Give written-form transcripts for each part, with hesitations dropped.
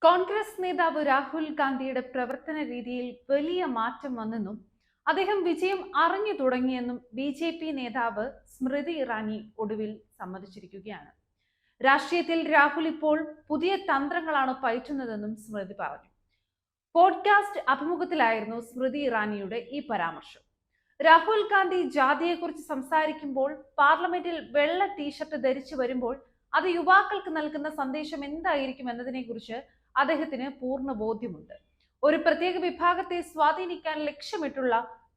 കോൺഗ്രസ് നേതാവ് രാഹുൽ ഗാന്ധിയുടെ പ്രവർത്തന രീതിയിൽ വലിയ മാറ്റം വന്നെന്നും അദ്ദേഹം വിജയം അറിഞ്ഞു തുടങ്ങിയെന്നും ബി നേതാവ് സ്മൃതി ഇറാനി ഒടുവിൽ സമ്മതിച്ചിരിക്കുകയാണ്. രാഷ്ട്രീയത്തിൽ രാഹുൽ ഇപ്പോൾ പുതിയ തന്ത്രങ്ങളാണ് പയറ്റുന്നതെന്നും സ്മൃതി പറഞ്ഞു. പോഡ്കാസ്റ്റ് അഭിമുഖത്തിലായിരുന്നു സ്മൃതി ഇറാനിയുടെ ഈ പരാമർശം. രാഹുൽ ഗാന്ധി ജാതിയെക്കുറിച്ച് സംസാരിക്കുമ്പോൾ, പാർലമെന്റിൽ വെള്ള ടീഷർട്ട് ധരിച്ചു വരുമ്പോൾ അത് യുവാക്കൾക്ക് നൽകുന്ന സന്ദേശം എന്തായിരിക്കും എന്നതിനെ കുറിച്ച് അദ്ദേഹത്തിന് പൂർണ്ണ ബോധ്യമുണ്ട്. ഒരു പ്രത്യേക വിഭാഗത്തെ സ്വാധീനിക്കാൻ ലക്ഷ്യമിട്ടുള്ള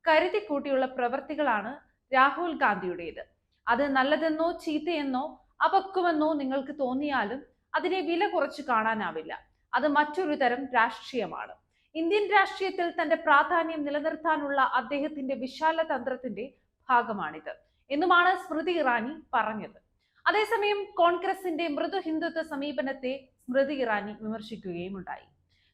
കരുതിക്കൂട്ടിയുള്ള പ്രവർത്തികളാണ് രാഹുൽ ഗാന്ധിയുടേത്. അത് നല്ലതെന്നോ ചീത്തയെന്നോ അപക്വമെന്നോ നിങ്ങൾക്ക് തോന്നിയാലും അതിനെ വില കുറച്ച് കാണാനാവില്ല. അത് മറ്റൊരു തരം രാഷ്ട്രീയമാണ്. ഇന്ത്യൻ രാഷ്ട്രീയത്തിൽ തന്റെ പ്രാധാന്യം നിലനിർത്താനുള്ള അദ്ദേഹത്തിന്റെ വിശാല തന്ത്രത്തിന്റെ ഭാഗമാണിത് എന്നുമാണ് സ്മൃതി ഇറാനി പറഞ്ഞത്. അതേസമയം കോൺഗ്രസിന്റെ മൃദു ഹിന്ദുത്വ സമീപനത്തെ സ്മൃതി ഇറാനി വിമർശിക്കുകയും ഉണ്ടായി.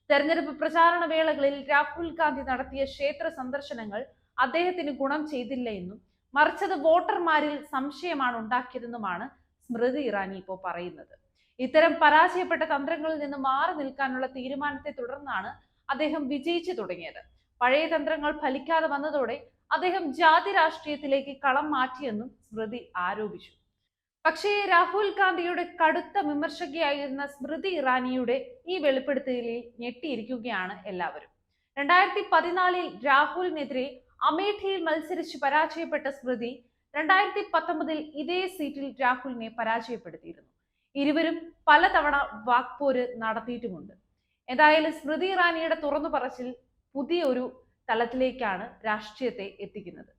തെരഞ്ഞെടുപ്പ് പ്രചാരണ വേളകളിൽ രാഹുൽ ഗാന്ധി നടത്തിയ ക്ഷേത്ര സന്ദർശനങ്ങൾ അദ്ദേഹത്തിന് ഗുണം ചെയ്തില്ല എന്നും മറിച്ചത് വോട്ടർമാരിൽ സംശയമാണ് ഉണ്ടാക്കിയതെന്നുമാണ് സ്മൃതി ഇറാനി ഇപ്പോൾ പറയുന്നത്. ഇത്തരം പരാജയപ്പെട്ട തന്ത്രങ്ങളിൽ നിന്ന് മാറി നിൽക്കാനുള്ള തീരുമാനത്തെ തുടർന്നാണ് അദ്ദേഹം വിജയിച്ചു തുടങ്ങിയത്. പഴയ തന്ത്രങ്ങൾ ഫലിക്കാതെ വന്നതോടെ അദ്ദേഹം ജാതി രാഷ്ട്രീയത്തിലേക്ക് കളം മാറ്റിയെന്നും സ്മൃതി ആരോപിച്ചു. പക്ഷേ രാഹുൽ ഗാന്ധിയുടെ കടുത്ത വിമർശകയായിരുന്ന സ്മൃതി ഇറാനിയുടെ ഈ വെളിപ്പെടുത്തലിൽ ഞെട്ടിയിരിക്കുകയാണ് എല്ലാവരും. 2014 രാഹുലിനെതിരെ അമേഠിയിൽ മത്സരിച്ച് പരാജയപ്പെട്ട സ്മൃതി 2019 ഇതേ സീറ്റിൽ രാഹുലിനെ പരാജയപ്പെടുത്തിയിരുന്നു. ഇരുവരും പലതവണ വാക്പോര് നടത്തിയിട്ടുമുണ്ട്. എന്തായാലും സ്മൃതി ഇറാനിയുടെ തുറന്നു പറച്ചിൽ പുതിയൊരു തലത്തിലേക്കാണ് രാഷ്ട്രീയത്തെ എത്തിക്കുന്നത്.